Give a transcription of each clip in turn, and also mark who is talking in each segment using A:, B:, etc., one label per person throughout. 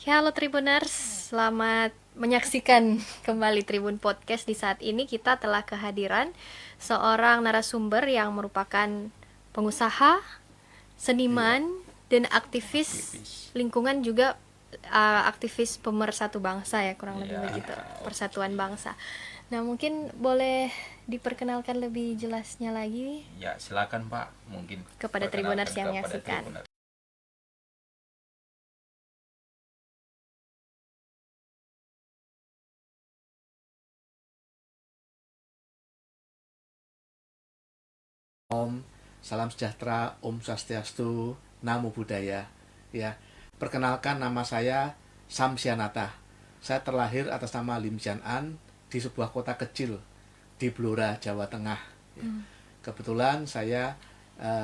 A: Halo Tribuners, selamat menyaksikan kembali Tribun Podcast. Di saat ini kita telah kehadiran seorang narasumber yang merupakan pengusaha, seniman, dan aktivis lingkungan juga, aktivis pemersatu bangsa ya, kurang lebih begitu, persatuan bangsa. Nah, mungkin boleh diperkenalkan lebih jelasnya lagi
B: Ya, silakan Pak, mungkin
A: kepada Tribuners yang menyaksikan.
C: Salam sejahtera, Om Swastiastu, Namo Buddhaya. Ya, perkenalkan nama saya Sam Sianata. Saya terlahir atas nama Lim Jian An di sebuah kota kecil di Blora, Jawa Tengah. Ya. Kebetulan saya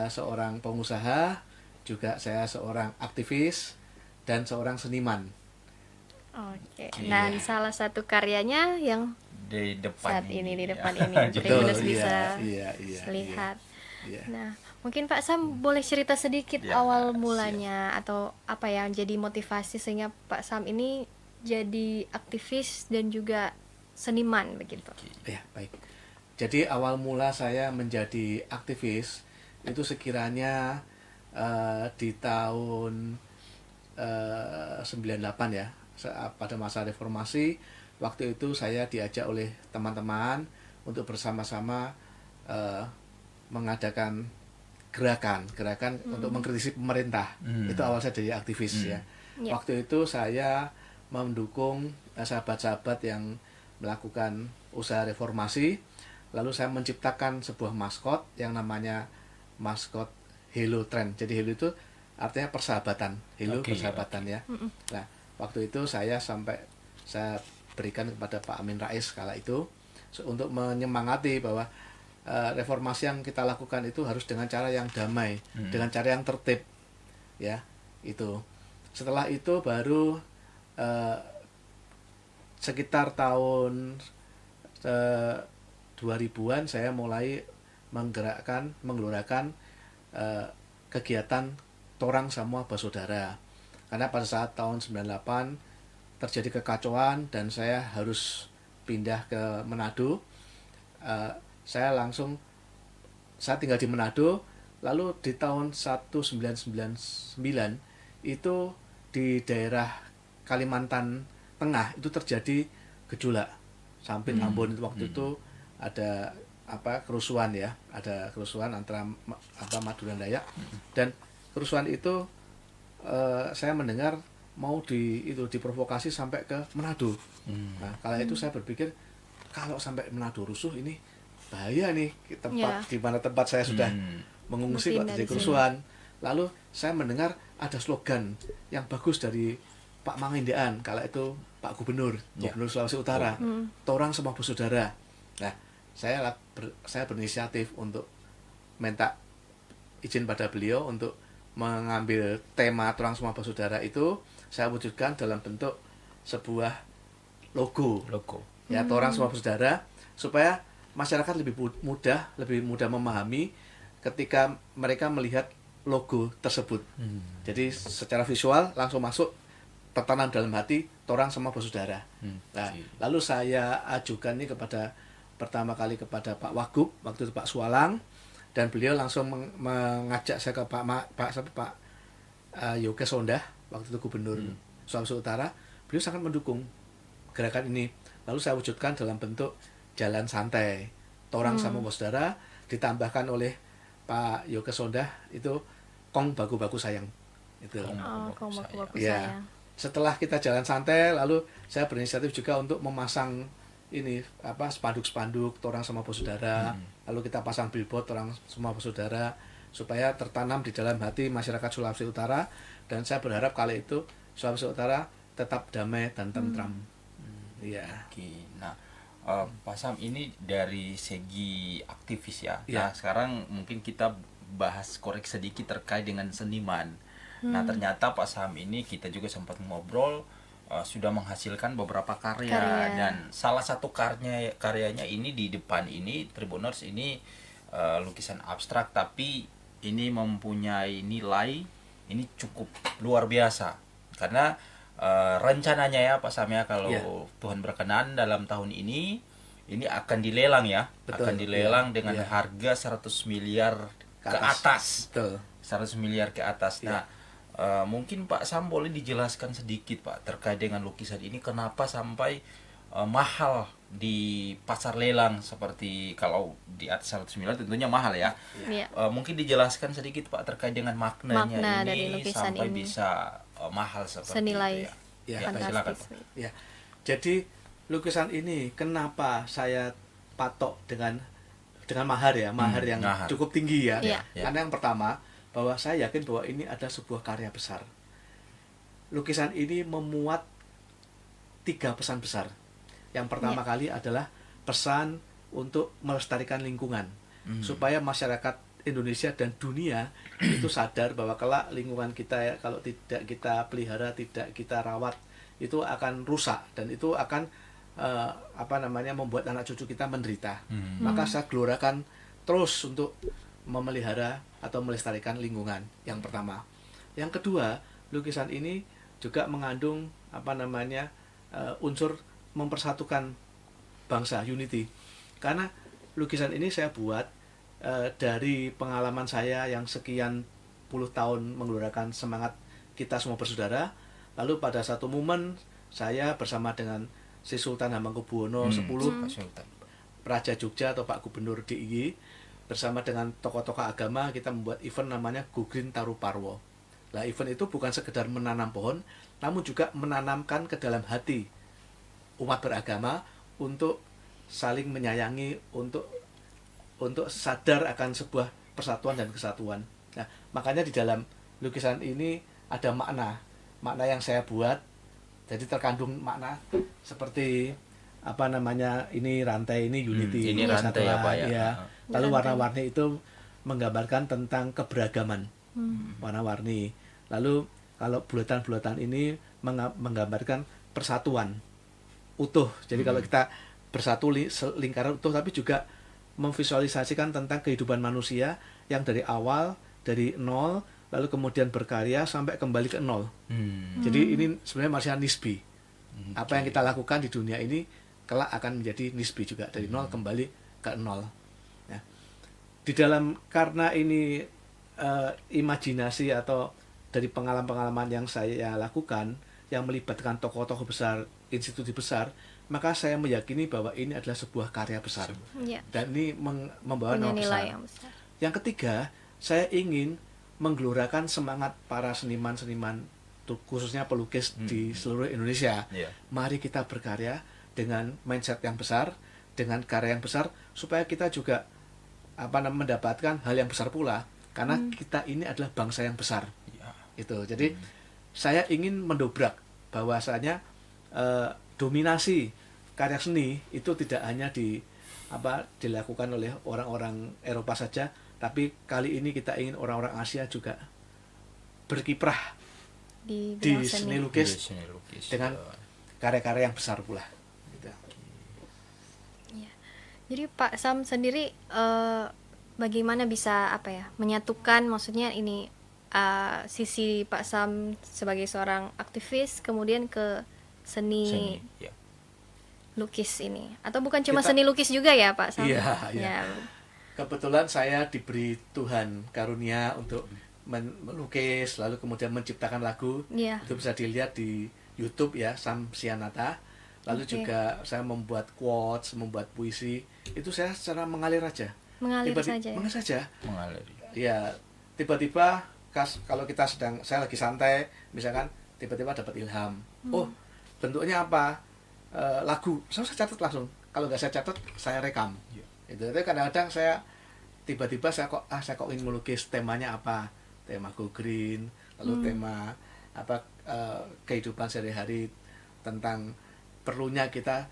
C: seorang pengusaha, juga saya seorang aktivis dan seorang seniman.
A: Oke, dan salah satu karyanya yang
B: di depan
A: saat ini di depan ini
B: Jadi,
A: Tribuners
C: Betul,
A: bisa
C: iya,
A: lihat.
C: iya.
A: Nah, mungkin Pak Sam boleh cerita sedikit
B: Ya,
A: awal mulanya atau apa yang jadi motivasi sehingga Pak Sam ini jadi aktivis dan juga seniman begitu.
C: Ya, baik. Jadi awal mula saya menjadi aktivis itu sekiranya di tahun 98 ya, pada masa reformasi. Waktu itu saya diajak oleh teman-teman untuk bersama-sama mengadakan gerakan untuk mengkritisi pemerintah. Itu awal saya jadi aktivis ya.
A: Ya.
C: Waktu itu saya mendukung sahabat-sahabat yang melakukan usaha reformasi. Lalu saya menciptakan sebuah maskot yang namanya maskot Hello Trend. Jadi Hello itu artinya persahabatan. Hello, persahabatan ya. Nah, waktu itu saya berikan kepada Pak Amin Rais kala itu untuk menyemangati bahwa reformasi yang kita lakukan itu harus dengan cara yang damai, dengan cara yang tertib, ya itu. Setelah itu baru sekitar tahun 2000-an saya mulai menggelorakan kegiatan Torang Semua Bersaudara. Karena pada saat tahun 98 terjadi kekacauan dan saya harus pindah ke Manado. Saya tinggal di Manado, lalu di tahun 1999 itu di daerah Kalimantan Tengah itu terjadi gejolak sampai Ambon. Itu waktu itu ada kerusuhan ya, ada kerusuhan antara Madura dan Dayak, dan kerusuhan itu saya mendengar mau diprovokasi sampai ke Manado. Nah, kala itu saya berpikir kalau sampai Manado rusuh ini bahaya nih di mana tempat saya sudah mengungsi waktu terjadi kerusuhan. Lalu saya mendengar ada slogan yang bagus dari Pak Mangindaan, kala itu Pak Gubernur Sulawesi Utara, Torang Semua Bersaudara. Nah, saya berinisiatif untuk minta izin pada beliau untuk mengambil tema Torang Semua Bersaudara itu saya wujudkan dalam bentuk sebuah logo. Ya, Torang Semua Bersaudara, supaya masyarakat lebih mudah memahami ketika mereka melihat logo tersebut. Jadi secara visual langsung masuk, tertanam dalam hati Torang Semua Bersaudara. Nah, lalu saya ajukan ini pertama kali kepada Pak Wagub, waktu itu Pak Sualang, dan beliau langsung mengajak saya ke Pak Yoga Sondah, waktu itu Gubernur Sulawesi Utara. Beliau sangat mendukung gerakan ini. Lalu saya wujudkan dalam bentuk jalan santai Torang Semua Bersaudara, ditambahkan oleh Pak Yoga Sondah itu Kong Baku-Baku Sayang itu.
A: Kong Baku-Baku
C: ya.
A: Sayang.
C: Setelah kita jalan santai, lalu saya berinisiatif juga untuk memasang spanduk-spanduk Torang Semua Bersaudara. Lalu kita pasang billboard Torang Semua Bersaudara supaya tertanam di dalam hati masyarakat Sulawesi Utara, dan saya berharap kali itu Sulawesi Utara tetap damai dan tentram. Iya.
B: Nah, Pak Sam, ini dari segi aktivis ya.
C: Ya.
B: Nah, sekarang mungkin kita bahas korek sedikit terkait dengan seniman. Nah, ternyata Pak Sam ini kita juga sempat ngobrol, sudah menghasilkan beberapa karya. Dan salah satu karyanya ini di depan ini Tribuners ini lukisan abstrak, tapi ini mempunyai nilai ini cukup luar biasa karena rencananya ya Pak Sam ya, kalau
C: Ya.
B: Tuhan berkenan dalam tahun ini akan dilelang ya.
C: Betul,
B: Akan dilelang
C: ya,
B: dengan
C: ya.
B: harga 100 miliar ke
C: Ke atas.
B: atas.
C: Betul.
B: 100 miliar ke atas.
C: Ya.
B: Nah, mungkin Pak Sam boleh dijelaskan sedikit Pak terkait dengan lukisan ini, kenapa sampai mahal di pasar lelang, seperti kalau di atas 100 miliar tentunya mahal ya.
A: Iya.
B: Mungkin dijelaskan sedikit Pak terkait dengan maknanya
A: Makna dari
B: ini
A: lukisan
B: sampai
A: ini.
B: bisa mahal seperti
A: Senilai
B: itu ya.
C: Ya,
B: Ya,
A: fantastis.
B: silakan Pak.
C: Ya. Jadi lukisan ini kenapa saya patok dengan mahar ya, mahar yang
B: mahar.
C: cukup tinggi ya.
A: Iya.
C: Karena yang pertama, bahwa saya yakin bahwa ini adalah sebuah karya besar. Lukisan ini memuat 3 pesan besar. Yang pertama kali adalah pesan untuk melestarikan lingkungan, supaya masyarakat Indonesia dan dunia itu sadar bahwa kelak lingkungan kita ya, kalau tidak kita pelihara, tidak kita rawat, itu akan rusak dan itu akan membuat anak cucu kita menderita. Maka saya gelorakan terus untuk memelihara atau melestarikan lingkungan. Yang pertama. Yang kedua, lukisan ini juga mengandung unsur mempersatukan bangsa, unity. Karena lukisan ini saya buat dari pengalaman saya yang sekian puluh tahun menggelorakan semangat kita semua bersaudara. Lalu pada satu momen saya bersama dengan si Sultan Hamengkubuwono X,
B: Pak Sultan.
C: Raja Jogja atau Pak Gubernur DIY, bersama dengan tokoh-tokoh agama kita membuat event namanya Go Green Taru Parwo. Nah, event itu bukan sekedar menanam pohon, namun juga menanamkan ke dalam hati umat beragama untuk saling menyayangi, untuk sadar akan sebuah persatuan dan kesatuan. Nah, makanya di dalam lukisan ini ada makna yang saya buat. Jadi terkandung makna seperti ini rantai, ini unity,
B: ini rantai ya, Pak, ya.
C: Lalu
A: Rantai.
C: warna-warni itu menggambarkan tentang keberagaman, warna-warni. Lalu kalau bulatan-bulatan ini menggambarkan persatuan utuh. Jadi kalau kita bersatu lingkaran utuh, tapi juga memvisualisasikan tentang kehidupan manusia yang dari awal, dari nol, lalu kemudian berkarya sampai kembali ke nol. Jadi ini sebenarnya masih nisbi. Apa yang kita lakukan di dunia ini kelak akan menjadi nisbi juga, dari nol kembali ke nol. Ya. Di dalam, karena ini imajinasi atau dari pengalaman-pengalaman yang saya lakukan yang melibatkan tokoh-tokoh besar, institusi besar, maka saya meyakini bahwa ini adalah sebuah karya besar.
A: Iya.
C: Dan ini membawa
A: Punya
C: nama
A: nilai
C: besar.
A: yang besar.
C: Yang ketiga, saya ingin menggelorakan semangat para seniman-seniman, khususnya pelukis di seluruh Indonesia.
B: Iya.
C: Mari kita berkarya dengan mindset yang besar, dengan karya yang besar, supaya kita juga mendapatkan hal yang besar pula. Karena kita ini adalah bangsa yang besar.
B: Ya.
C: Itu. Jadi saya ingin mendobrak bahwasanya dominasi karya seni itu tidak hanya dilakukan oleh orang-orang Eropa saja, tapi kali ini kita ingin orang-orang Asia juga berkiprah
A: Di
C: di
A: bidang
C: seni
A: seni.
C: lukis
B: Seni lukis.
C: dengan karya-karya yang besar pula. Gitu.
A: Iya. Jadi Pak Sam sendiri bagaimana bisa menyatukan, maksudnya ini sisi Pak Sam sebagai seorang aktivis kemudian ke seni
B: ya.
A: lukis ini, atau bukan cuma
C: Kita-
A: seni lukis juga ya Pak Sam?
C: Iya,
A: Ya.
C: iya. Kebetulan saya diberi Tuhan karunia untuk melukis, lalu kemudian menciptakan lagu.
A: Iya.
C: Itu bisa dilihat di YouTube ya, Sam Sianata. Lalu
A: Oke.
C: juga saya membuat quotes, membuat puisi. Itu saya secara mengalir aja.
A: Mengalir saja ya?
C: Mengalir saja.
B: Mengalir.
C: Ya, tiba-tiba kalau saya lagi santai, misalkan tiba-tiba dapat ilham. Oh, bentuknya apa? Lagu. Saya catat langsung. Kalau nggak saya catat, saya rekam. Itu kadang-kadang saya tiba-tiba saya kok ingin melukis, temanya apa? Tema Go Green, lalu tema kehidupan sehari-hari, tentang perlunya kita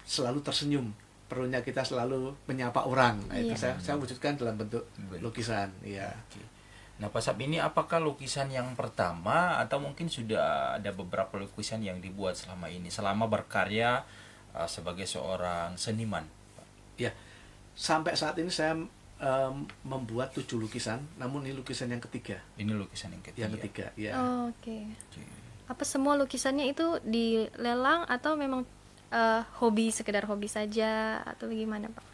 C: selalu tersenyum, perlunya kita selalu menyapa orang. Nah, itu
A: Iya.
C: saya wujudkan dalam bentuk lukisan. Iya.
B: Oke. Nah, Pak Sam, ini apakah lukisan yang pertama atau mungkin sudah ada beberapa lukisan yang dibuat selama ini, selama berkarya sebagai seorang seniman?
C: Ya, sampai saat ini saya membuat 7 lukisan, namun ini lukisan yang ketiga.
B: Ini lukisan yang ketiga.
C: Yang ketiga, ya.
A: Oh, oke.
B: Oke.
A: apa semua lukisannya itu dilelang atau memang sekedar hobi saja atau gimana Pak?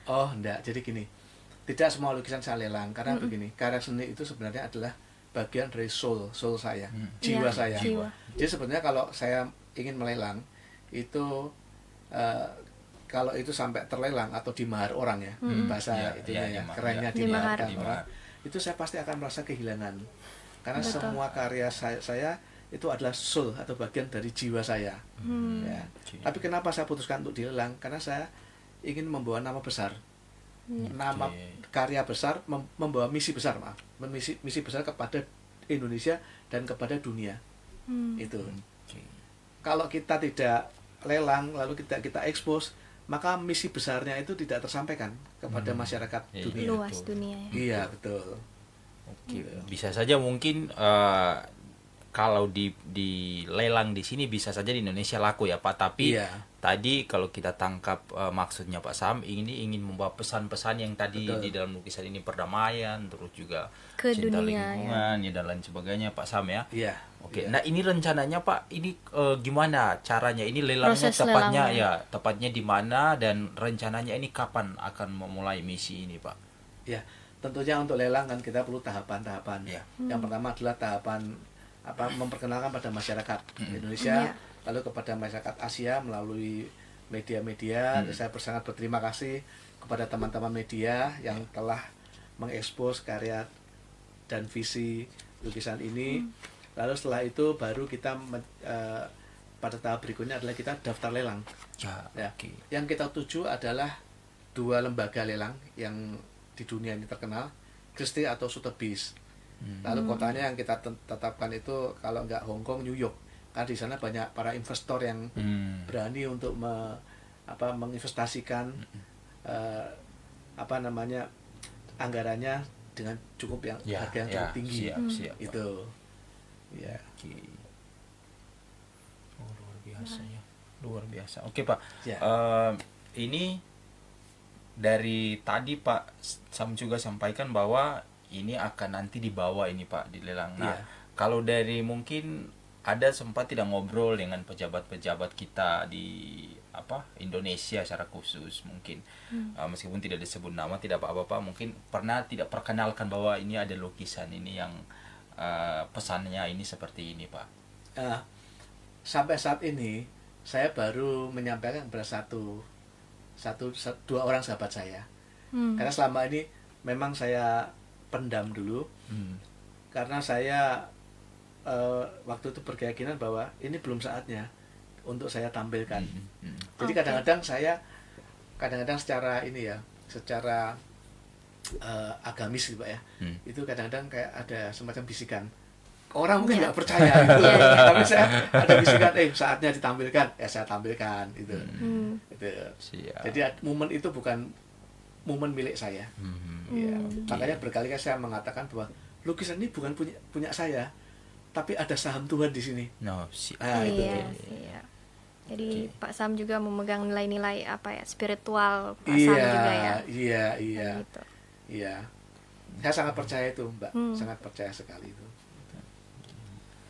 C: Oh, enggak. Jadi gini, tidak semua lukisan saya lelang karena begini, karya seni itu sebenarnya adalah bagian dari soul saya, jiwa
A: Ya,
C: saya.
A: jiwa.
C: Jadi sebenarnya kalau saya ingin melelang itu eh, kalau itu sampai terlelang atau dimahar orang ya, bahasa
B: Ya,
C: itunya
B: ya,
C: kerennya
A: dimahar.
C: dimaharkan orang, itu saya pasti akan merasa kehilangan karena
A: Betul.
C: semua karya saya itu adalah soul atau bagian dari jiwa saya. Ya. Tapi kenapa saya putuskan untuk dilelang? Karena saya ingin membawa nama besar, nama karya besar, membawa misi besar, misi besar kepada Indonesia dan kepada dunia. Itu. Kalau kita tidak lelang lalu kita expose, maka misi besarnya itu tidak tersampaikan kepada masyarakat dunia.
A: Luas dunia ya.
C: Iya, betul.
B: Oke, bisa saja mungkin kalau dilelang di sini bisa saja di Indonesia laku ya Pak, tapi
C: Iya.
B: tadi kalau kita tangkap maksudnya Pak Sam ini ingin membawa pesan-pesan yang tadi
C: Betul.
B: di dalam lukisan ini perdamaian, terus juga
A: Ke
B: cinta
A: dunia,
B: lingkungan ya dan lain sebagainya Pak Sam ya.
C: Iya.
B: Oke,
C: Iya.
B: nah ini rencananya Pak, ini gimana caranya? Ini lelangnya
A: Proses
B: tepatnya
A: lelangnya.
B: ya, tepatnya di mana dan rencananya ini kapan akan memulai misi ini Pak?
C: Ya, tentunya untuk lelang kan kita perlu tahapan-tahapan.
B: Ya.
C: Yang pertama adalah tahapan memperkenalkan pada masyarakat Indonesia,
A: Iya.
C: lalu kepada masyarakat Asia melalui media-media. Saya sangat berterima kasih kepada teman-teman media yang telah mengekspos karya dan visi lukisan ini. Lalu setelah itu baru kita pada tahap berikutnya adalah kita daftar lelang. Ya.
B: Oke.
C: Yang kita tuju adalah 2 lembaga lelang yang di dunia ini terkenal, Christie atau Sotheby's. Lalu kotanya yang kita tetapkan itu kalau nggak Hong Kong, New York. Karena di sana banyak para investor yang berani untuk menginvestasikan anggarannya dengan cukup harga yang cukup tinggi.
B: Siap, Pak.
C: Itu. Ya.
B: Oke. Oh, luar biasa ya. Luar biasa. Oke, Pak.
C: Ya.
B: Ini dari tadi Pak Sam juga sampaikan bahwa ini akan nanti dibawa ini Pak dilelang. Nah,
C: Iya.
B: kalau dari mungkin ada sempat tidak ngobrol dengan pejabat-pejabat kita di Indonesia secara khusus mungkin meskipun tidak disebut nama tidak apa-apa Pak, mungkin pernah tidak perkenalkan bahwa ini ada lukisan ini yang pesannya ini seperti ini Pak.
C: Sampai saat ini saya baru menyampaikan kepada dua orang sahabat saya. Karena selama ini memang saya pendam dulu karena saya waktu itu berkeyakinan bahwa ini belum saatnya untuk saya tampilkan. Jadi kadang-kadang secara agamis gitu Pak ya, itu kadang-kadang kayak ada semacam bisikan. Orang mungkin nggak percaya gitu. Tapi saya ada bisikan, saatnya ditampilkan, saya tampilkan gitu. Gitu. Jadi momen itu bukan momen milik saya. Ya, makanya berkali-kali saya mengatakan bahwa lukisan ini bukan punya saya, tapi ada saham Tuhan di sini. Itu.
A: Iya. Jadi Pak Sam juga memegang nilai-nilai spiritual Pak Sam juga ya.
C: Iya.
A: Gitu.
C: Iya. Saya sangat percaya itu, Mbak. Sangat percaya sekali itu.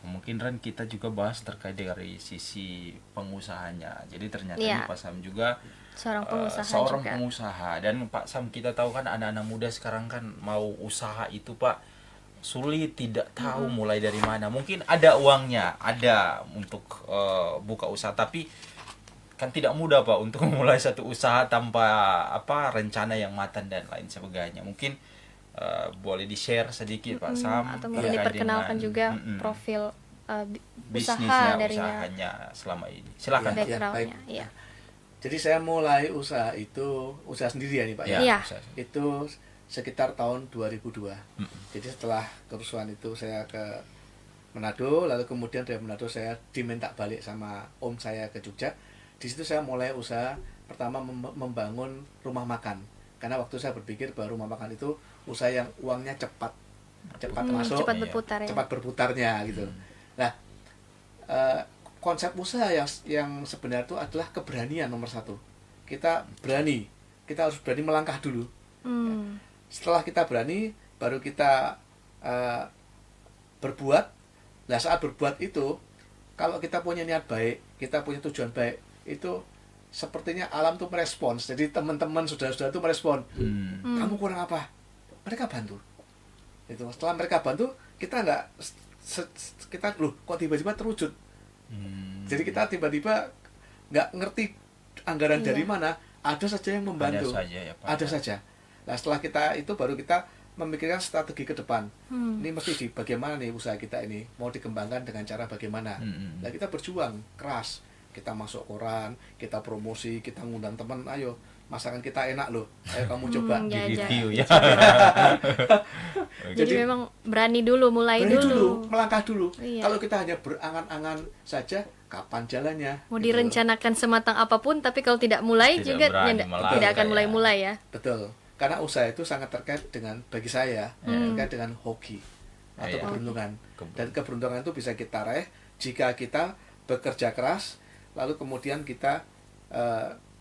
B: Mungkin Ren kita juga bahas terkait dari sisi pengusahanya. Jadi ternyata ini Pak Sam juga
A: seorang
B: pengusaha pengusaha. Dan Pak Sam kita tahu kan anak-anak muda sekarang kan mau usaha itu Pak sulit, tidak tahu mulai dari mana. Mungkin ada uangnya, ada untuk buka usaha, tapi kan tidak mudah Pak untuk memulai satu usaha tanpa rencana yang matang dan lain sebagainya. Mungkin boleh di-share sedikit Pak Sam
A: atau mungkin diperkenalkan juga profil
B: bisnisnya,
A: darinya,
B: usahanya selama ini. Silakan.
A: Backgroundnya.
C: Ya. Jadi saya mulai usaha sendiri ya nih Pak ya.
A: Iya.
C: Itu sekitar tahun 2002. Jadi setelah kerusuhan itu saya ke Manado, lalu kemudian dari Manado saya diminta balik sama om saya ke Jogja. Di situ saya mulai usaha pertama membangun rumah makan. Karena waktu saya berpikir bahwa rumah makan itu usaha yang uangnya cepat masuk,
A: cepat berputar ya.
C: cepat berputarnya gitu. Nah, konsep usaha yang sebenarnya itu adalah keberanian nomor 1. Kita harus berani melangkah dulu. Setelah kita berani, baru kita berbuat. Nah, saat berbuat itu kalau kita punya niat baik, kita punya tujuan baik, itu sepertinya alam tuh merespons. Jadi teman-teman, saudara-saudara tuh merespon. Kamu kurang apa? Mereka bantu. Itu setelah mereka bantu, kita nggak kita loh kok tiba-tiba terwujud. Jadi kita tiba-tiba nggak ngerti anggaran dari mana, ada saja yang membantu.
B: Ada saja ya, Pak.
C: Ada saja. Nah setelah kita itu baru kita memikirkan strategi ke depan. Ini mesti di bagaimana nih usaha kita ini mau dikembangkan dengan cara bagaimana. Nah kita berjuang keras. Kita masuk koran, kita promosi, kita ngundang teman, ayo masakan kita enak loh, ayo kamu coba.
A: Ya,
B: Di review ya.
A: Jadi memang berani dulu, mulai dulu.
C: Melangkah dulu.
A: Iya.
C: Kalau kita hanya berangan-angan saja, kapan jalannya?
A: Mau
C: Gitu.
A: direncanakan sematang apapun, tapi kalau tidak mulai
B: Tidak
A: juga
B: berani melangkah
A: tidak akan
B: ya.
A: mulai-mulai ya.
C: Betul. Karena usaha itu sangat terkait dengan, bagi saya, terkait dengan hoki atau
B: Iya.
C: keberuntungan.
B: Keberuntungan.
C: Dan keberuntungan itu bisa kita raih jika kita bekerja keras, lalu kemudian kita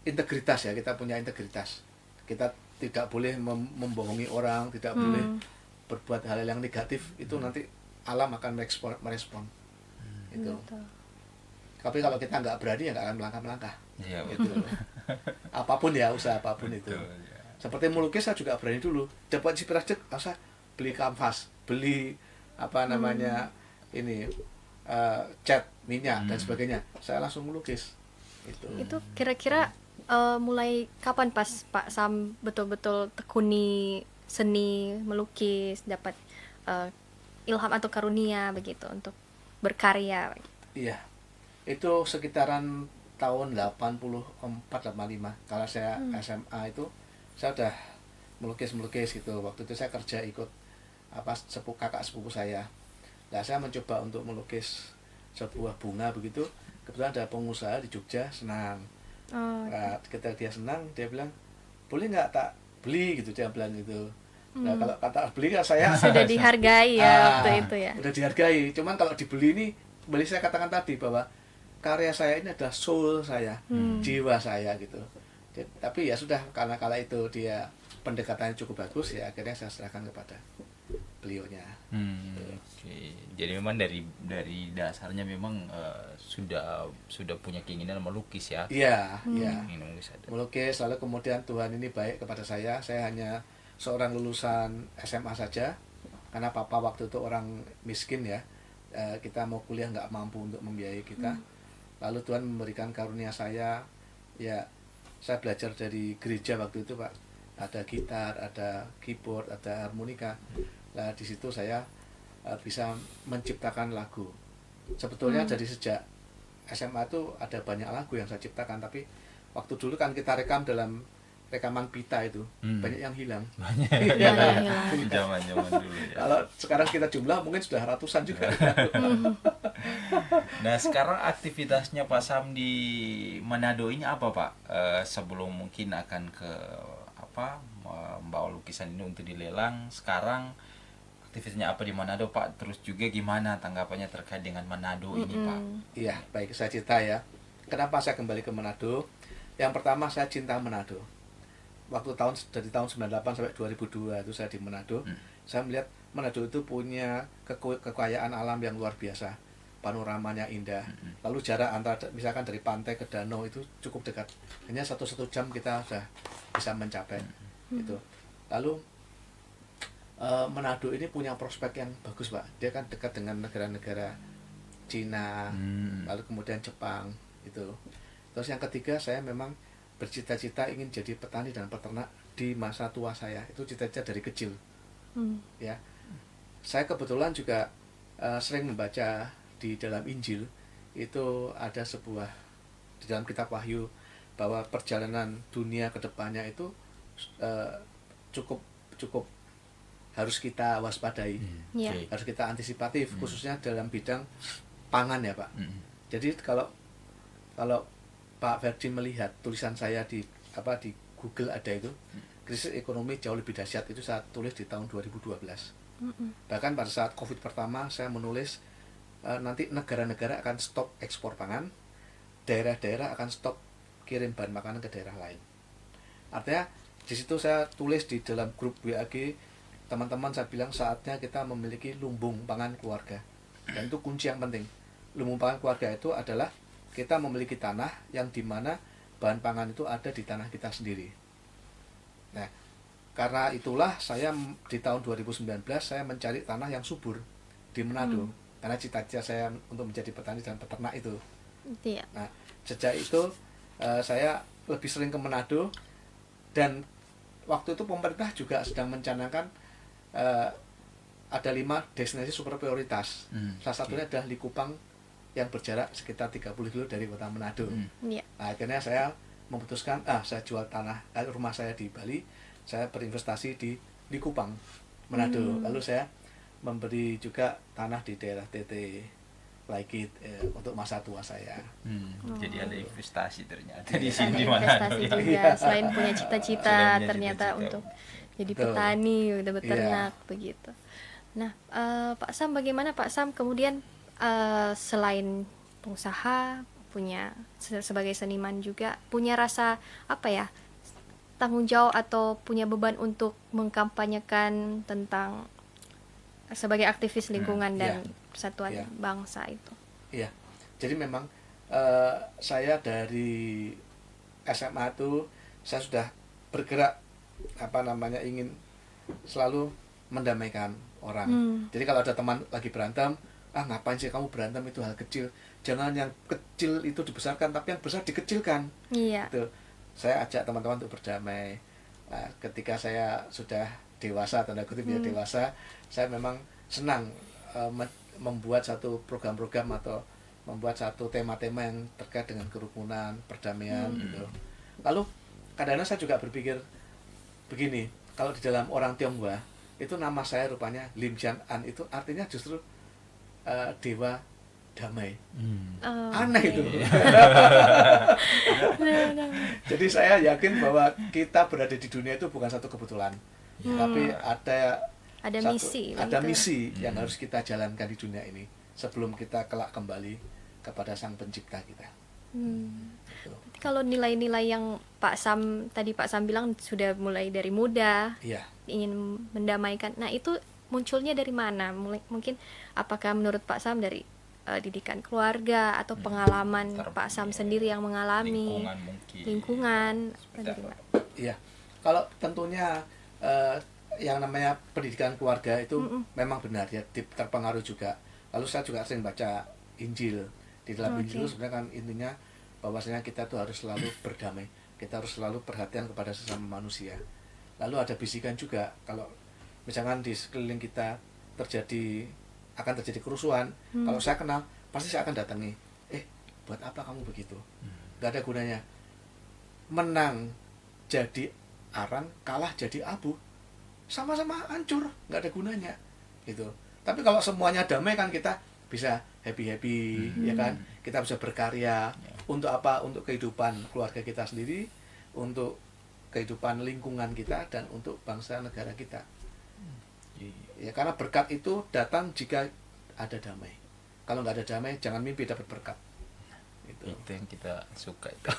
C: integritas ya, kita punya integritas. Kita tidak boleh membohongi orang, tidak boleh berbuat hal yang negatif, itu nanti alam akan merespon. Itu.
A: Betul.
C: Tapi kalau kita nggak berani ya nggak akan melangkah-melangkah.
B: Iya,
C: Gitu. Apapun ya, usaha apapun itu.
B: betul. Ya.
C: Seperti melukis saya juga berani dulu. Dapat inspirasi, saya beli kanvas, beli apa namanya ini cat minyak dan sebagainya. Saya langsung melukis.
A: Itu kira-kira mulai kapan pas Pak Sam betul-betul tekuni seni melukis, dapat ilham atau karunia begitu untuk berkarya?
C: Iya. Itu sekitaran tahun 84-85. Kalau saya SMA itu saya udah melukis gitu. Waktu itu saya kerja ikut kakak sepupu saya. Nah, saya mencoba untuk melukis sebuah bunga begitu. Kebetulan ada pengusaha di Jogja senang. Nah, ketika dia senang, dia bilang, boleh nggak tak beli gitu, dia bilang gitu. Nah, kalau kata beli kan saya
A: Sudah dihargai ya waktu itu ya.
C: udah dihargai. Cuman kalau dibeli ini, kembali saya katakan tadi bahwa karya saya ini adalah soul saya, jiwa saya gitu. Tapi ya sudah, karena kala itu dia pendekatannya cukup bagus, ya akhirnya saya serahkan kepada beliaunya.
B: Oke. Jadi memang dari dasarnya memang sudah punya keinginan melukis ya.
C: Iya, iya.
B: Ingin melukis ada.
C: Melukis, lalu kemudian Tuhan ini baik kepada saya. Saya hanya seorang lulusan SMA saja, karena papa waktu itu orang miskin ya. Kita mau kuliah nggak mampu untuk membiayai kita. Lalu Tuhan memberikan karunia saya, ya saya belajar dari gereja waktu itu Pak. Ada gitar, ada keyboard, ada harmonika. Nah di situ saya bisa menciptakan lagu. Sebetulnya dari sejak SMA itu ada banyak lagu yang saya ciptakan, tapi waktu dulu kan kita rekam dalam rekaman pita itu, banyak yang hilang.
B: Zaman-zaman dulu ya.
C: Kalau sekarang kita jumlah mungkin sudah ratusan juga.
B: Nah, sekarang aktivitasnya Pak Sam di Manado ini apa Pak? Sebelum mungkin akan ke membawa lukisan ini untuk dilelang, sekarang aktivitasnya apa di Manado Pak? Terus juga gimana tanggapannya terkait dengan Manado ini Pak?
C: Iya, baik, saya cerita ya. Kenapa saya kembali ke Manado? Yang pertama, saya cinta Manado. Waktu dari tahun 98 sampai 2002 itu saya di Manado. Saya melihat Manado itu punya kekayaan alam yang luar biasa. Panoramanya indah. Lalu jarak antara misalkan dari pantai ke danau itu cukup dekat. Hanya 1 jam kita sudah bisa mencapai itu. Lalu Manado ini punya prospek yang bagus Pak. Dia kan dekat dengan negara-negara Cina, lalu kemudian Jepang itu. Terus yang ketiga, saya memang bercita-cita ingin jadi petani dan peternak di masa tua saya. Itu cita-cita dari kecil. Ya, saya kebetulan juga sering membaca di dalam Injil. Itu ada sebuah di dalam kitab Wahyu bahwa perjalanan dunia ke depannya itu cukup harus kita waspadai, harus kita antisipatif, khususnya dalam bidang pangan ya Pak. Jadi kalau Pak Ferdi melihat tulisan saya di Google ada itu, krisis ekonomi jauh lebih dahsyat, itu saya tulis di tahun 2012. Bahkan pada saat COVID pertama saya menulis nanti negara-negara akan stop ekspor pangan, daerah-daerah akan stop kirim bahan makanan ke daerah lain. Artinya di situ saya tulis di dalam grup WAG, teman-teman saya bilang saatnya kita memiliki lumbung pangan keluarga, dan itu kunci yang penting. lumbung pangan keluarga itu adalah kita memiliki tanah yang dimana bahan pangan itu ada di tanah kita sendiri. Nah, karena itulah saya di tahun 2019 saya mencari tanah yang subur di Manado. Karena cita-cita saya untuk menjadi petani dan peternak itu.
A: Iya.
C: Nah, sejak itu saya lebih sering ke Manado, dan waktu itu pemerintah juga sedang mencanangkan ada 5 destinasi super prioritas. Salah satunya adalah Likupang yang berjarak sekitar 30 km dari kota Manado.
A: Iya.
C: Nah, akhirnya saya memutuskan, saya jual tanah rumah saya di Bali, saya berinvestasi di Likupang, Manado. Lalu saya memberi juga tanah di daerah TT Laikit untuk masa tua saya.
B: Jadi ada investasi ternyata di
A: Ada
B: sini
A: investasi
B: Manado.
A: juga, selain punya cita-cita
B: Selain punya
A: ternyata
B: cita-cita.
A: untuk jadi
C: Betul.
A: petani, udah beternak begitu. Nah, Pak Sam, bagaimana Pak Sam kemudian selain pengusaha, punya sebagai seniman juga punya rasa apa ya, tanggung jawab atau punya beban untuk mengkampanyekan tentang sebagai aktivis lingkungan dan persatuan
C: Iya.
A: bangsa itu?
C: Iya, jadi memang saya dari SMA itu saya sudah bergerak ingin selalu mendamaikan orang. Jadi kalau ada teman lagi berantem, ngapain sih kamu berantem, itu hal kecil. Jangan yang kecil itu dibesarkan, tapi yang besar dikecilkan.
A: Iya.
C: Gitu. Saya ajak teman-teman untuk berdamai. Nah, ketika saya sudah dewasa, tanda kutip ya dewasa, saya memang senang membuat satu program-program atau membuat satu tema-tema yang terkait dengan kerukunan, perdamaian gitu. Lalu kadang-kadang saya juga berpikir begini, kalau di dalam orang Tionghoa itu nama saya rupanya Lim Jian An, itu artinya justru dewa damai. Aneh itu. Jadi saya yakin bahwa kita berada di dunia itu bukan satu kebetulan, tapi ada
A: misi,
C: ada
A: gitu.
C: misi yang harus kita jalankan di dunia ini sebelum kita kelak kembali kepada Sang Pencipta kita. Gitu.
A: Kalau nilai-nilai yang Pak Sam bilang sudah mulai dari muda,
C: Iya.
A: ingin mendamaikan. Nah, itu munculnya dari mana? Mungkin apakah menurut Pak Sam dari didikan keluarga atau pengalaman Pak Sam sendiri yang mengalami
B: Lingkungan mungkin.
A: lingkungan,
B: Seperti
A: dari
B: apa?
A: mana?
C: Iya, kalau tentunya yang namanya pendidikan keluarga itu memang benar ya, terpengaruh juga. Lalu saya juga sering baca Injil. Di dalam Injil itu sebenarnya kan intinya bahwasanya kita tuh harus selalu berdamai, kita harus selalu perhatian kepada sesama manusia. Lalu ada bisikan juga, kalau misalkan di sekeliling kita akan terjadi kerusuhan, kalau saya kenal pasti saya akan datangi. Buat apa kamu begitu? Gak ada gunanya. Menang jadi arang, kalah jadi abu, sama-sama hancur, nggak ada gunanya gitu. Tapi kalau semuanya damai kan kita bisa happy ya kan, kita bisa berkarya. Untuk apa? Untuk kehidupan keluarga kita sendiri, untuk kehidupan lingkungan kita, dan untuk bangsa negara kita. Ya, karena berkat itu datang jika ada damai. Kalau nggak ada damai, jangan mimpi dapat berkat.
B: Itu yang kita suka itu.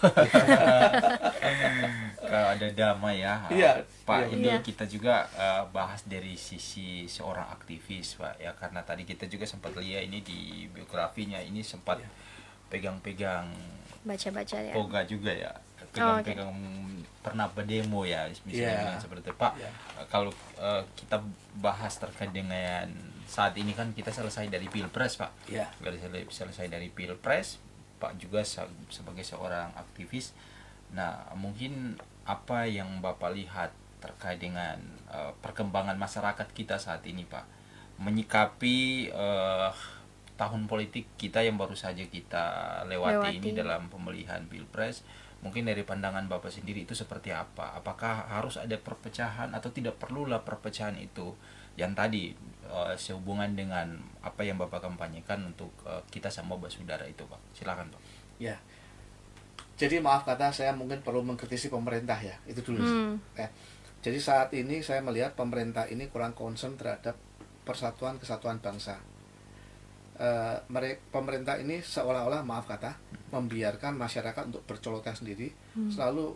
B: Kalau ada damai ya,
C: Iya,
B: Pak.
C: iya.
B: Ini
A: Iya.
B: kita juga bahas dari sisi seorang aktivis, Pak. Ya, karena tadi kita juga sempat lihat ini di biografinya, ini sempat pegang-pegang
A: Baca-baca ya.
B: toga juga ya, pegang-pegang pernah berdemo ya, misalnya seperti itu. Pak. Kalau kita bahas terkait dengan saat ini kan kita selesai dari Pilpres, Pak.
C: Iya.
B: Selesai dari Pilpres, Pak juga sebagai seorang aktivis. Nah, mungkin apa yang Bapak lihat terkait dengan perkembangan masyarakat kita saat ini, Pak, menyikapi tahun politik kita yang baru saja kita lewati ini dalam pemilihan Pilpres. Mungkin dari pandangan Bapak sendiri itu seperti apa? Apakah harus ada perpecahan atau tidak perlulah perpecahan itu yang tadi sehubungan dengan apa yang Bapak kampanyekan untuk kita sama bersaudara itu, Pak? Silakan, Pak.
C: Ya. Jadi maaf kata, saya mungkin perlu mengkritisi pemerintah ya, itu dulu. Jadi saat ini saya melihat pemerintah ini kurang concern terhadap persatuan kesatuan bangsa. Pemerintah ini seolah-olah, maaf kata, membiarkan masyarakat untuk berceloteh sendiri, selalu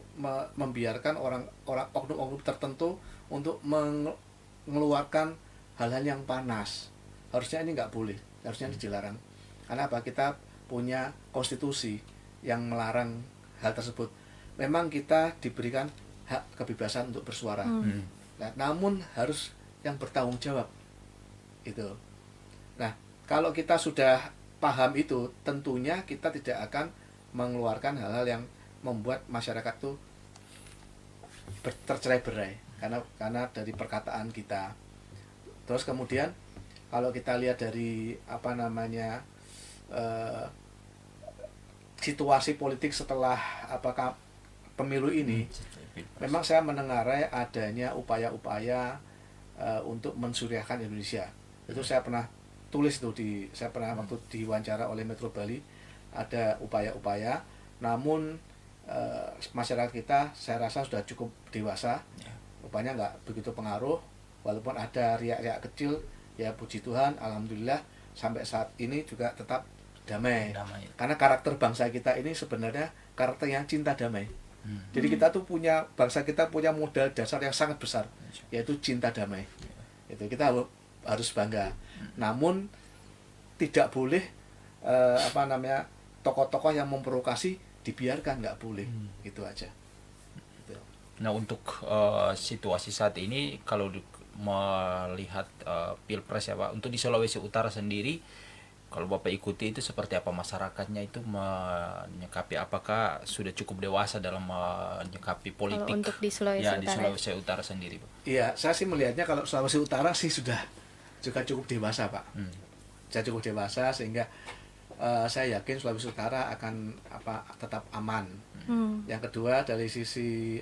C: membiarkan oknum-oknum tertentu untuk mengeluarkan hal-hal yang panas. Harusnya ini nggak boleh, harusnya ini dilarang. Karena apa? Kita punya konstitusi yang melarang hal tersebut. Memang kita diberikan hak kebebasan untuk bersuara. Nah, namun harus yang bertanggung jawab. Itu. Nah, kalau kita sudah paham itu, tentunya kita tidak akan mengeluarkan hal-hal yang membuat masyarakat tuh tercerai-berai karena dari perkataan kita. Terus kemudian kalau kita lihat dari situasi politik setelah pemilu ini, memang saya mendengarai adanya upaya-upaya untuk mensuriahkan Indonesia. Itu saya pernah tulis tuh saya pernah waktu diwawancara oleh Metro Bali, ada upaya-upaya. Namun masyarakat kita saya rasa sudah cukup dewasa, rupanya nggak begitu pengaruh. Walaupun ada riak-riak kecil, ya puji Tuhan, alhamdulillah sampai saat ini juga tetap damai. Karena karakter bangsa kita ini sebenarnya karakter yang cinta damai. Jadi bangsa kita punya modal dasar yang sangat besar, yaitu cinta damai. Itu kita harus bangga. Namun tidak boleh tokoh-tokoh yang memprovokasi dibiarkan, nggak boleh. Gitu aja. Gitu.
B: Nah, untuk situasi saat ini kalau melihat Pilpres ya Pak, untuk di Sulawesi Utara sendiri, kalau Bapak ikuti itu seperti apa masyarakatnya itu menyikapi, apakah sudah cukup dewasa dalam menyikapi politik?
A: Kalau untuk di Sulawesi Utara.
B: Di Sulawesi Utara sendiri, Pak.
C: Iya, saya sih melihatnya kalau Sulawesi Utara sih sudah juga cukup dewasa, Pak. Sudah cukup dewasa sehingga saya yakin Sulawesi Utara akan tetap aman. Yang kedua dari sisi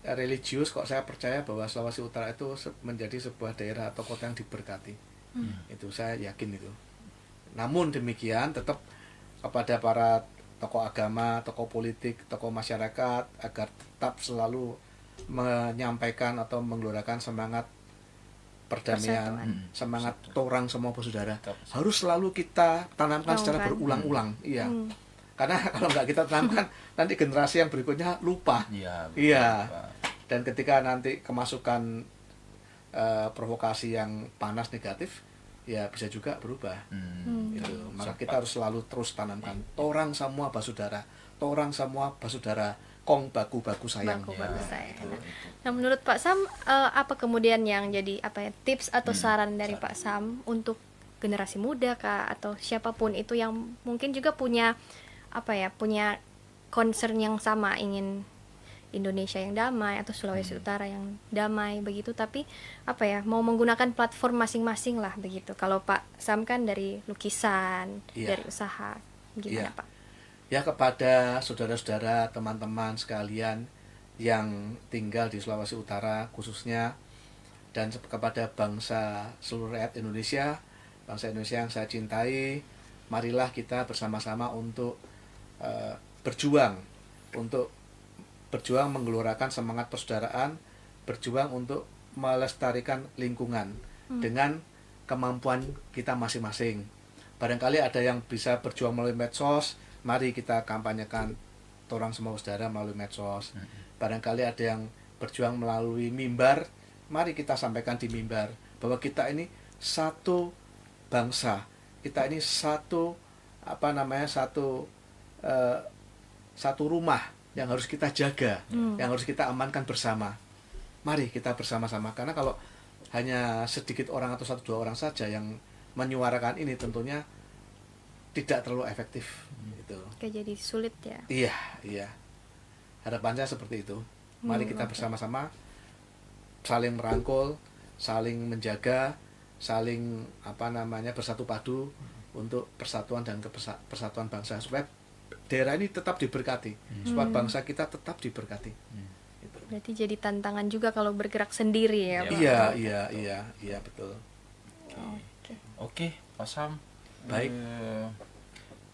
C: religius, kok saya percaya bahwa Sulawesi Utara itu menjadi sebuah daerah atau kota yang diberkati. Itu saya yakin itu. Namun demikian tetap kepada para tokoh agama, tokoh politik, tokoh masyarakat agar tetap selalu menyampaikan atau menggelorakan semangat perdamaian, semangat torang semua bersaudara. Harus selalu kita tanamkan secara berulang-ulang. Iya. Karena kalau nggak kita tanamkan, nanti generasi yang berikutnya lupa. Iya. Dan ketika nanti kemasukan provokasi yang panas negatif, ya bisa juga berubah. Itu. Maka kita harus selalu terus tanamkan. Torang semua basudara, torang semua basudara, kong baku sayang.
A: Nah, menurut Pak Sam, apa kemudian yang jadi tips atau saran dari Pak Sam untuk generasi muda kah atau siapapun itu yang mungkin juga punya concern yang sama, ingin Indonesia yang damai atau Sulawesi Utara yang damai begitu, tapi mau menggunakan platform masing-masing lah begitu. Kalau Pak Sam kan dari lukisan, dari usaha, gimana Pak?
C: Ya, kepada saudara-saudara, teman-teman sekalian yang tinggal di Sulawesi Utara khususnya, dan kepada bangsa seluruh rakyat Indonesia, bangsa Indonesia yang saya cintai, marilah kita bersama-sama untuk berjuang menggelorakan semangat persaudaraan, berjuang untuk melestarikan lingkungan dengan kemampuan kita masing-masing. Barangkali ada yang bisa berjuang melalui medsos, mari kita kampanyekan torang semua saudara melalui medsos. Barangkali ada yang berjuang melalui mimbar, mari kita sampaikan di mimbar bahwa kita ini satu bangsa, kita ini satu rumah yang harus kita jaga, yang harus kita amankan bersama. Mari kita bersama-sama, karena kalau hanya sedikit orang atau 1-2 orang saja yang menyuarakan ini, tentunya tidak terlalu efektif. Gitu.
A: Jadi sulit ya.
C: Iya. Harapan saya seperti itu. Mari kita bersama-sama saling merangkul, saling menjaga, saling bersatu padu untuk persatuan dan persatuan bangsa, supaya daerah ini tetap diberkati, supaya bangsa kita tetap diberkati. Gitu.
A: Berarti jadi tantangan juga kalau bergerak sendiri ya Pak?
C: Iya, betul.
B: Oke, Pak Sam.
C: Baik.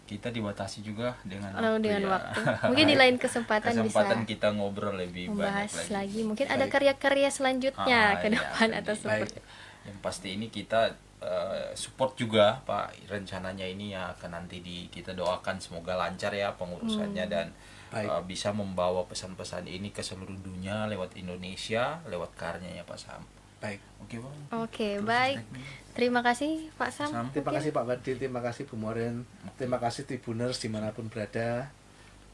B: Kita dibatasi juga dengan
A: waktu. Mungkin di lain kesempatan bisa
B: kita ngobrol lebih
A: membahas
B: banyak
A: lagi. Mungkin ada karya-karya selanjutnya ke depan atau seperti.
B: Yang pasti ini kita support juga Pak, rencananya ini ya akan nanti kita doakan semoga lancar ya pengurusannya dan bisa membawa pesan-pesan ini ke seluruh dunia lewat Indonesia, lewat karyanya Pak Sam.
C: Baik.
B: Oke Bang.
A: Oke,
B: Terus
A: baik.
B: statement.
A: Terima kasih Pak Sam.
B: Sam.
C: Terima
A: Mungkin.
C: kasih Pak Wadi, terima kasih Bu Moren, terima kasih Tribuners dimanapun berada.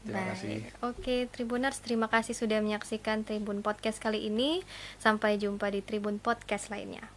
C: Terima kasih.
A: Baik. Oke, Tribuners, terima kasih sudah menyaksikan Tribun Podcast kali ini. Sampai jumpa di Tribun Podcast lainnya.